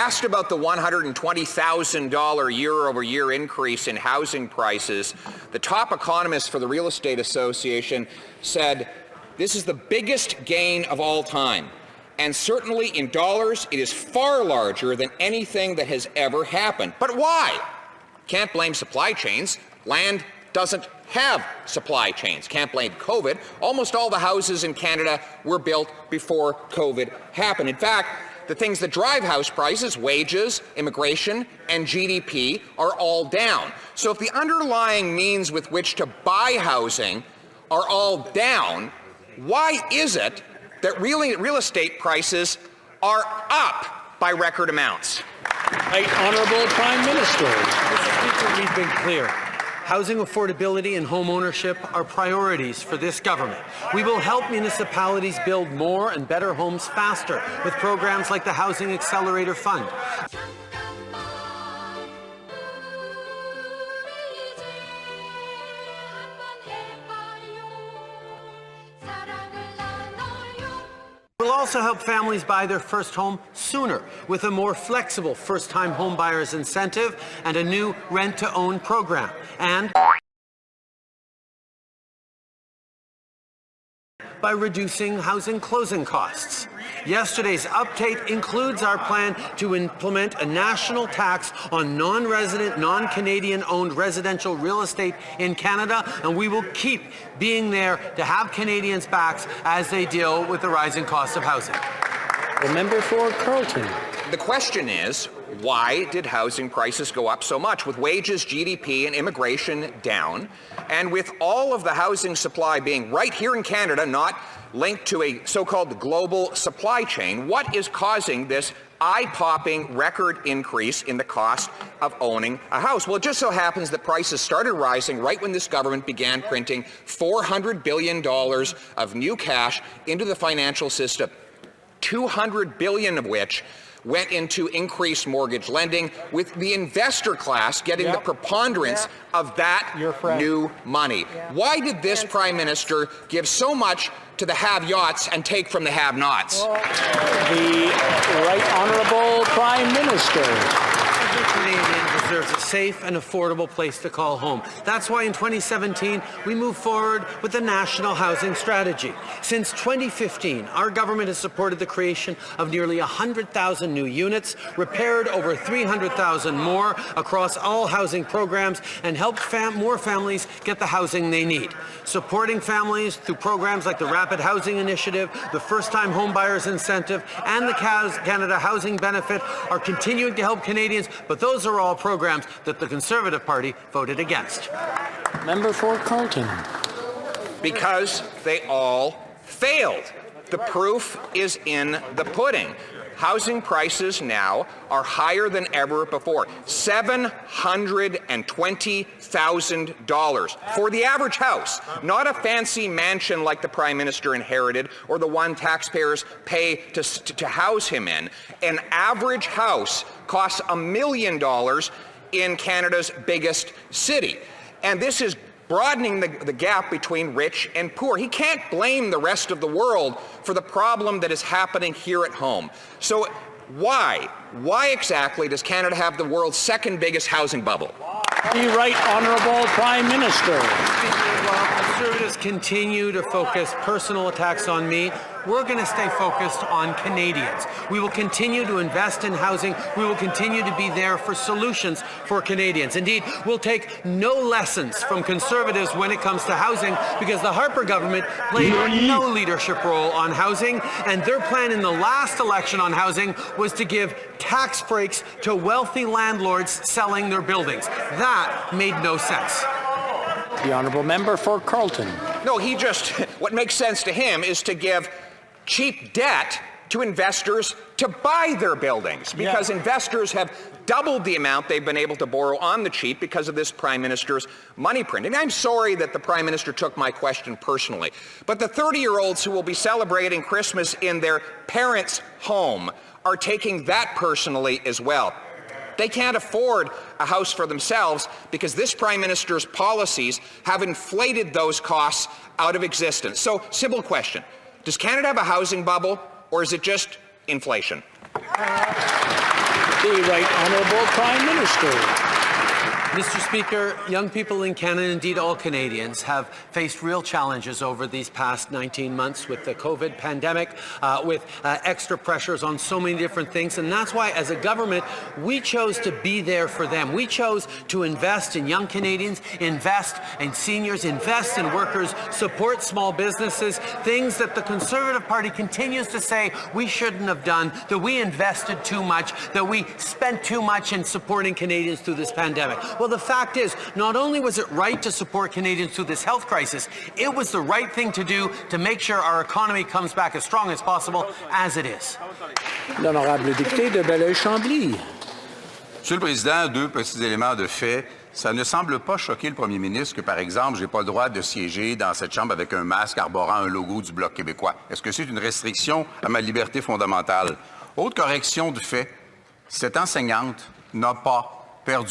asked about the $120,000 year-over-year increase in housing prices, the top economist for the Real Estate Association said, "This is the biggest gain of all time. And certainly in dollars, it is far larger than anything that has ever happened." But why? Can't blame supply chains. Land doesn't have supply chains. Can't blame COVID. Almost all the houses in Canada were built before COVID happened. In fact, the things that drive house prices, wages, immigration, and GDP, are all down. So if the underlying means with which to buy housing are all down, why is it that real estate prices are up by record amounts? Right, Honourable Prime Minister. Mr. Speaker, we've been clear. Housing affordability and home ownership are priorities for this government. We will help municipalities build more and better homes faster with programs like the Housing Accelerator Fund. We'll also help families buy their first home sooner with a more flexible first-time home buyers incentive and a new rent-to-own program. And by reducing housing closing costs. Yesterday's update includes our plan to implement a national tax on non-resident, non-Canadian owned residential real estate in Canada, and we will keep being there to have Canadians' backs as they deal with the rising cost of housing. The member for Carleton. The question is, why did housing prices go up so much with wages, GDP, and immigration down, and with all of the housing supply being right here in Canada, not linked to a so-called global supply chain? What is causing this eye-popping record increase in the cost of owning a house? Well, it just so happens that prices started rising right when this government began printing $400 billion of new cash into the financial system, $200 billion of which went into increased mortgage lending, with the investor class getting the preponderance of that new money. Why did this Prime Minister give so much to the have-yachts and take from the have-nots? The Right Honourable Prime Minister. Every Canadian deserves a safe and affordable place to call home. That's why in 2017, we moved forward with the National Housing Strategy. Since 2015, our government has supported the creation of nearly 100,000 new units, repaired over 300,000 more across all housing programs, and helped more families get the housing they need. Supporting families through programs like the Rapid Housing Initiative, the First-Time Homebuyers Incentive, and the Canada Housing Benefit are continuing to help Canadians, but those are all programs that the Conservative Party voted against. Member for Carleton. Because they all failed. The proof is in the pudding. Housing prices now are higher than ever before, $720,000 for the average house, not a fancy mansion like the Prime Minister inherited or the one taxpayers pay to house him in. An average house costs $1 million in Canada's biggest city. And this is broadening the gap between rich and poor. He can't blame the rest of the world for the problem that is happening here at home. So why exactly does Canada have the world's second biggest housing bubble? The Right Honourable Prime Minister. While Conservatives continue to focus personal attacks on me, we're going to stay focused on Canadians. We will continue to invest in housing. We will continue to be there for solutions for Canadians. Indeed, we'll take no lessons from Conservatives when it comes to housing, because the Harper government played no leadership role on housing, and their plan in the last election on housing was to give tax breaks to wealthy landlords selling their buildings. That made no sense. The Honourable Member for Carleton. No, what makes sense to him is to give cheap debt to investors to buy their buildings, because investors have doubled the amount they've been able to borrow on the cheap because of this Prime Minister's money printing. I'm sorry that the Prime Minister took my question personally, but the 30-year-olds who will be celebrating Christmas in their parents' home are taking that personally as well. They can't afford a house for themselves because this Prime Minister's policies have inflated those costs out of existence. So, simple question. Does Canada have a housing bubble, or is it just inflation? The Right Honourable Prime Minister. Mr. Speaker, young people in Canada, indeed all Canadians, have faced real challenges over these past 19 months with the COVID pandemic, with extra pressures on so many different things. And that's why, as a government, we chose to be there for them. We chose to invest in young Canadians, invest in seniors, invest in workers, support small businesses, things that the Conservative Party continues to say we shouldn't have done, that we invested too much, that we spent too much in supporting Canadians through this pandemic. Well, the fact is, not only was it right to support Canadians through this health crisis, it was the right thing to do to make sure our economy comes back as strong as possible, as it is. L'honorable député de Belleuil-Chambly. Monsieur le Président, deux petits éléments de fait. Ça ne semble pas choquer le premier ministre que, par exemple, je n'ai pas le droit de siéger dans cette Chambre avec un masque arborant un logo du Bloc québécois. Est-ce que c'est une restriction à ma liberté fondamentale? Autre correction de fait, cette enseignante n'a pas perdu